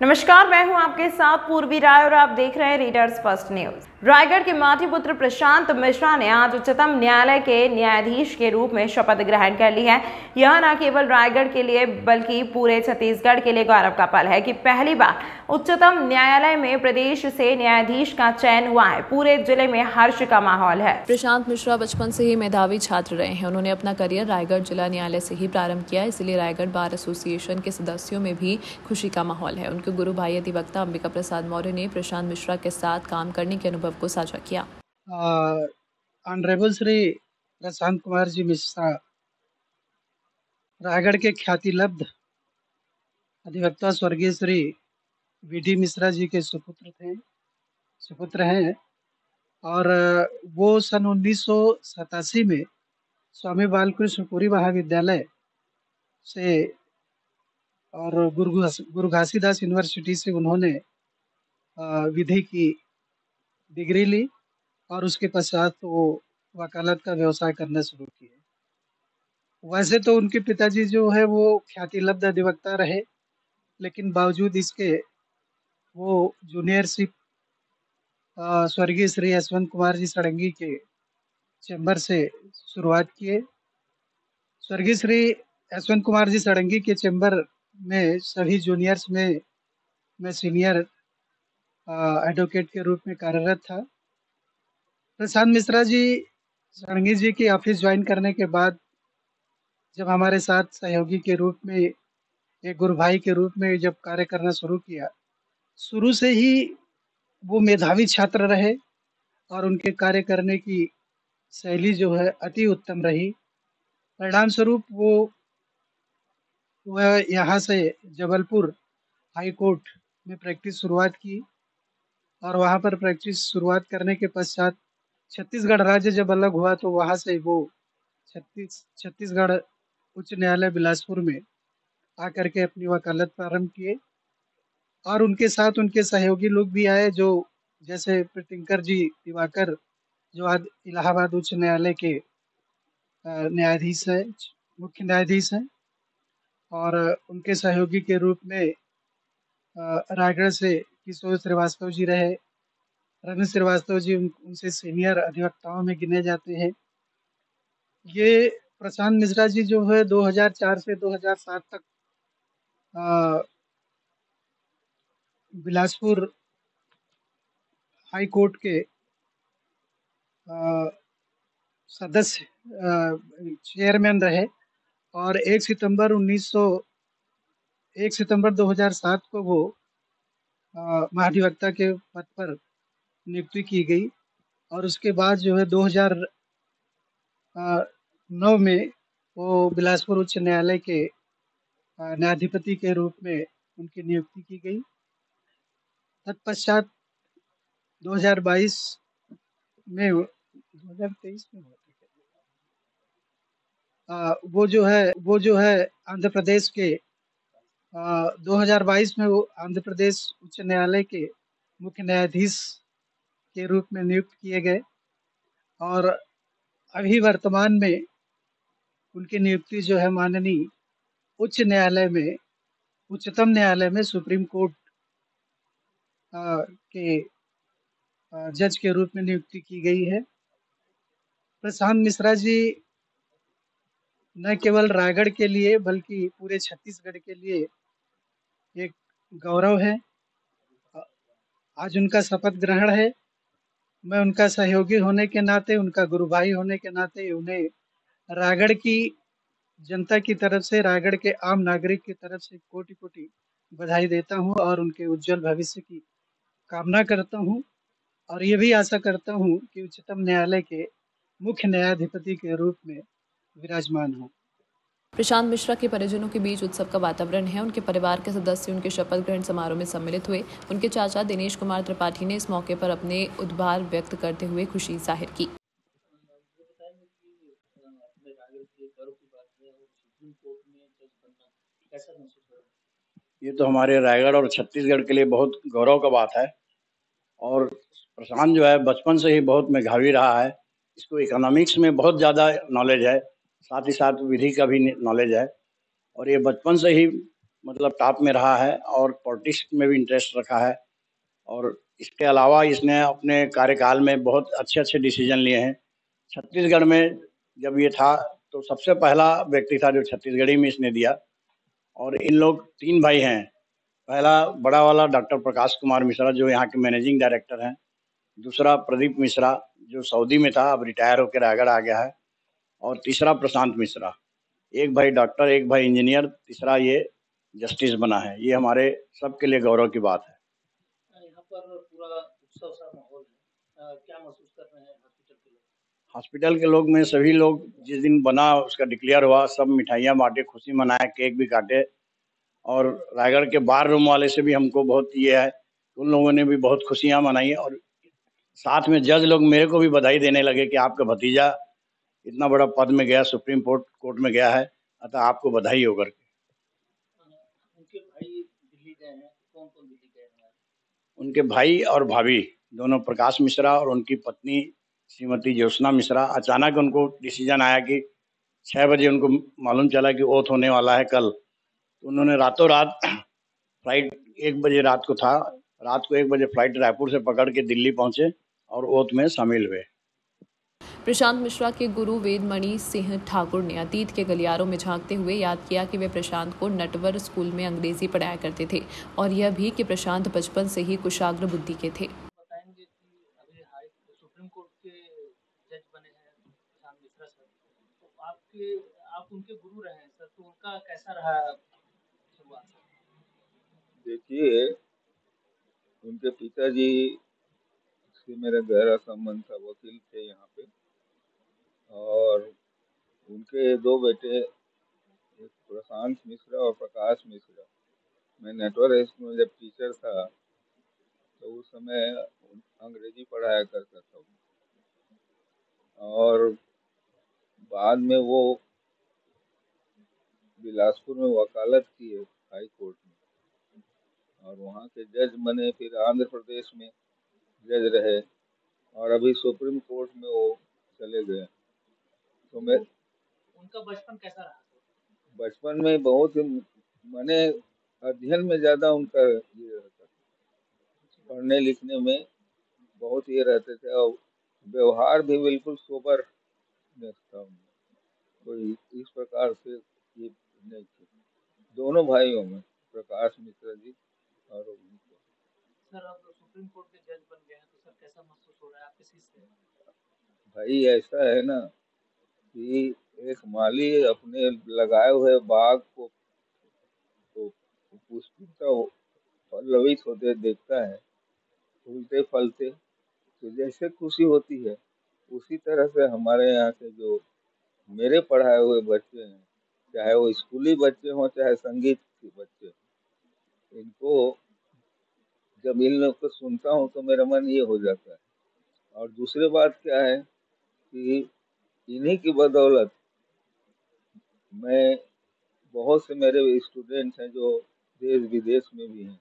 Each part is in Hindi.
नमस्कार, मैं हूं आपके साथ पूर्वी राय और आप देख रहे हैं रीडर्स फर्स्ट न्यूज। रायगढ़ के माटीपुत्र प्रशांत मिश्रा ने आज उच्चतम न्यायालय के न्यायाधीश के रूप में शपथ ग्रहण कर ली है। यह न केवल रायगढ़ के लिए बल्कि पूरे छत्तीसगढ़ के लिए गौरव का पल है कि पहली बार उच्चतम न्यायालय में प्रदेश से न्यायाधीश का चयन हुआ है। पूरे जिले में हर्ष का माहौल है। प्रशांत मिश्रा बचपन से ही मेधावी छात्र रहे हैं। उन्होंने अपना करियर रायगढ़ जिला न्यायालय से ही प्रारंभ किया, इसलिए रायगढ़ बार एसोसिएशन के सदस्यों में भी खुशी का माहौल है। उनके गुरु भाई अधिवक्ता अंबिका प्रसाद मौर्य ने प्रशांत मिश्रा के साथ काम करने के अनुभव को साझा किया। ऑनरेबल श्री प्रशांत कुमार जी मिश्रा रायगढ़ के ख्याति लब्ध अधिवक्ता स्वर्गीय श्री वीडी मिश्रा जी के सुपुत्र हैं और वो सन 1987 में स्वामी बालकृष्ण पुरी महाविद्यालय से और गुरु घासीदास यूनिवर्सिटी से उन्होंने विधि की डिग्री ली और उसके पश्चात वो वकालत का व्यवसाय करना शुरू किए। वैसे तो उनके पिताजी जो है वो ख्याति लब्ध अधिवक्ता रहे, लेकिन बावजूद इसके वो जूनियरशिप स्वर्गीय श्री यशवंत कुमार जी सड़ंगी के चैम्बर से शुरुआत किए। स्वर्गीय श्री यशवंत कुमार जी सड़ंगी के चैम्बर में सभी जूनियर्स में मैं सीनियर एडवोकेट के रूप में कार्यरत था। प्रशांत मिश्रा जी सड़ंगी जी की ऑफिस ज्वाइन करने के बाद जब हमारे साथ सहयोगी के रूप में, एक गुरु भाई के रूप में जब कार्य करना शुरू किया, शुरू से ही वो मेधावी छात्र रहे और उनके कार्य करने की शैली जो है अति उत्तम रही। परिणाम स्वरूप वह यहाँ से जबलपुर हाई कोर्ट में प्रैक्टिस शुरुआत की और वहाँ पर प्रैक्टिस शुरुआत करने के पश्चात छत्तीसगढ़ राज्य जब अलग हुआ तो वहाँ से वो छत्तीसगढ़ उच्च न्यायालय बिलासपुर में आकर के अपनी वकालत प्रारंभ किए और उनके साथ उनके सहयोगी लोग भी आए, जो जैसे प्रीतिंकर जी दिवाकर जो आज इलाहाबाद उच्च न्यायालय के न्यायाधीश है, मुख्य न्यायाधीश हैं, और उनके सहयोगी के रूप में रायगढ़ से किशोर श्रीवास्तव जी रहे। रमेश श्रीवास्तव जी उनसे सीनियर अधिवक्ताओं में गिने जाते हैं। ये प्रशांत मिश्रा जी जो है 2004 से 2007 तक बिलासपुर हाई कोर्ट के सदस्य चेयरमैन रहे और 1 सितंबर 2007 को वो महाधिवक्ता के पद पर नियुक्ति की गई और उसके बाद जो है 2009 में वो बिलासपुर उच्च न्यायालय के न्यायाधिपति के रूप में उनकी नियुक्ति की गई। तत्पश्चात 2022 में 2023 में वो जो है आंध्र प्रदेश के 2022 में वो आंध्र प्रदेश उच्च न्यायालय के मुख्य न्यायाधीश के रूप में नियुक्त किए गए और अभी वर्तमान में उनकी नियुक्ति जो है माननीय उच्चतम न्यायालय में सुप्रीम कोर्ट के जज के रूप में नियुक्ति की गई है। प्रशांत मिश्रा जी न केवल रायगढ़ के लिए बल्कि पूरे छत्तीसगढ़ के लिए एक गौरव है। आज उनका शपथ ग्रहण है। मैं उनका सहयोगी होने के नाते, उनका गुरु भाई होने के नाते उन्हें रायगढ़ की जनता की तरफ से, रायगढ़ के आम नागरिक की तरफ से कोटि कोटि बधाई देता हूं और उनके उज्जवल भविष्य की कामना करता हूं और ये भी आशा करता हूं कि उच्चतम न्यायालय के मुख्य न्यायाधिपति के रूप में विराजमान हो। प्रशांत मिश्रा के परिजनों के बीच उत्सव का वातावरण है। उनके परिवार के सदस्य उनके शपथ ग्रहण समारोह में सम्मिलित हुए। उनके चाचा दिनेश कुमार त्रिपाठी ने इस मौके पर अपने उद्गार व्यक्त करते हुए खुशी जाहिर की। ये तो हमारे रायगढ़ और छत्तीसगढ़ के लिए बहुत गौरव का बात है और प्रशांत जो है बचपन से ही बहुत मेधावी रहा है। इसको इकोनॉमिक्स में बहुत ज़्यादा नॉलेज है, साथ ही साथ विधि का भी नॉलेज है और ये बचपन से ही मतलब टॉप में रहा है और पॉलिटिक्स में भी इंटरेस्ट रखा है। और इसके अलावा इसने अपने कार्यकाल में बहुत अच्छे-अच्छे डिसीजन लिए हैं। छत्तीसगढ़ में जब ये था तो सबसे पहला व्यक्ति था जो छत्तीसगढ़ी में इसने दिया। और इन लोग 3 भाई हैं। पहला बड़ा वाला डॉक्टर प्रकाश कुमार मिश्रा जो यहाँ के मैनेजिंग डायरेक्टर हैं। दूसरा प्रदीप मिश्रा जो सऊदी में था, अब रिटायर होकर रायगढ़ आ गया है। और तीसरा प्रशांत मिश्रा। एक भाई डॉक्टर, एक भाई इंजीनियर, तीसरा ये जस्टिस बना है। ये हमारे सबके लिए गौरव की बात है। यहाँ पर पूरा उत्सव सा माहौल है, क्या महसूस कर रहे हैं हॉस्पिटल के लोग? हॉस्पिटल के लोग में सभी लोग जिस दिन बना उसका डिक्लेयर हुआ, सब मिठाइयाँ बाँटे, खुशी मनाए, केक भी काटे। और रायगढ़ के बार रूम वाले से भी हमको बहुत ये है, उन लोगों ने भी बहुत खुशियाँ मनाई। और साथ में जज लोग मेरे को भी बधाई देने लगे कि आपका भतीजा इतना बड़ा पद में गया, सुप्रीम कोर्ट में गया है, अतः आपको बधाई हो करके। उनके भाई दिल्ली गए हैं, कौन-कौन दिल्ली गए हैं? उनके भाई और भाभी दोनों, प्रकाश मिश्रा और उनकी पत्नी श्रीमती ज्योत्सना मिश्रा, अचानक उनको डिसीजन आया कि 6 बजे उनको मालूम चला कि ओथ होने वाला है कल। तो उन्होंने रातों रात फ्लाइट 1 बजे रात को था, रात को 1 बजे फ्लाइट रायपुर से पकड़ के दिल्ली पहुंचे और ओथ में शामिल हुए। प्रशांत मिश्रा के गुरु वेदमणि सिंह ठाकुर ने अतीत के गलियारों में झांकते हुए याद किया कि वे प्रशांत को नटवर स्कूल में अंग्रेजी पढ़ाया करते थे और यह भी कि प्रशांत बचपन से ही कुशाग्र बुद्धि के थे। बताएंगे कि अभी सुप्रीम कोर्ट के जज बने हैं प्रशांत मिश्रा सर, तो आप उनके गुरु रहे हैं सर, तो उनका कैसा रहा शुरुआत? देखिए, उनके पिताजी से मेरा गहरा संबंध था, वकील थे यहाँ पे। और उनके 2 बेटे, एक प्रशांत मिश्रा और प्रकाश मिश्रा। मैं नेटवर्क हाई स्कूल में जब टीचर था तो उस समय अंग्रेजी पढ़ाया करता था। और बाद में वो बिलासपुर में वकालत किए हाई कोर्ट में, और वहाँ के जज बने। फिर आंध्र प्रदेश में जज रहे और अभी सुप्रीम कोर्ट में वो चले गए। तो मैं उनका बचपन कैसा रहा? बचपन में बहुत ही मैंने अध्ययन में ज़्यादा उनका ये रहता था, पढ़ने लिखने में बहुत ये रहते थे। और व्यवहार भी बिल्कुल सोबर था उनका, कोई इस प्रकार से ये नहीं थे। दोनों भाइयों में, प्रकाश मिश्रा जी और उनको। सर अब सुप्रीम कोर्ट के जज बन गए हैं तो सर कैसा महसूस हो रहा है आपके चीज से? भाई ऐसा है ना कि एक माली अपने लगाए हुए बाग को तो पुष्पित पल्लवित होते देखता है, फूलते फलते, तो जैसे खुशी होती है उसी तरह से हमारे यहाँ के जो मेरे पढ़ाए हुए बच्चे हैं, चाहे वो स्कूली बच्चे हों चाहे संगीत के बच्चे, इनको जब इन लोग को सुनता हूँ तो मेरा मन ये हो जाता है। और दूसरी बात क्या है कि इन्हीं की बदौलत मैं, बहुत से मेरे स्टूडेंट्स हैं जो देश विदेश में भी हैं,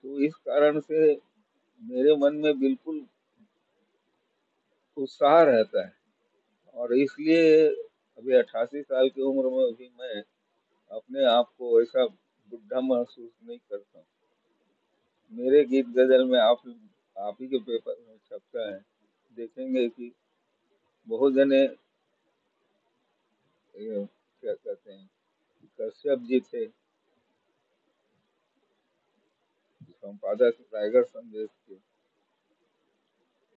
तो इस कारण से मेरे मन में बिल्कुल उत्साह रहता है। और इसलिए अभी 88 साल की उम्र में भी मैं अपने आप को ऐसा बुढ़ा महसूस नहीं करता हूँ। मेरे गीत गजल में आप ही के पेपर में छपता है, देखेंगे कि बहुत जने क्या कहते हैं, कश्यप जी थे संपादक रायगढ़ संदेश के,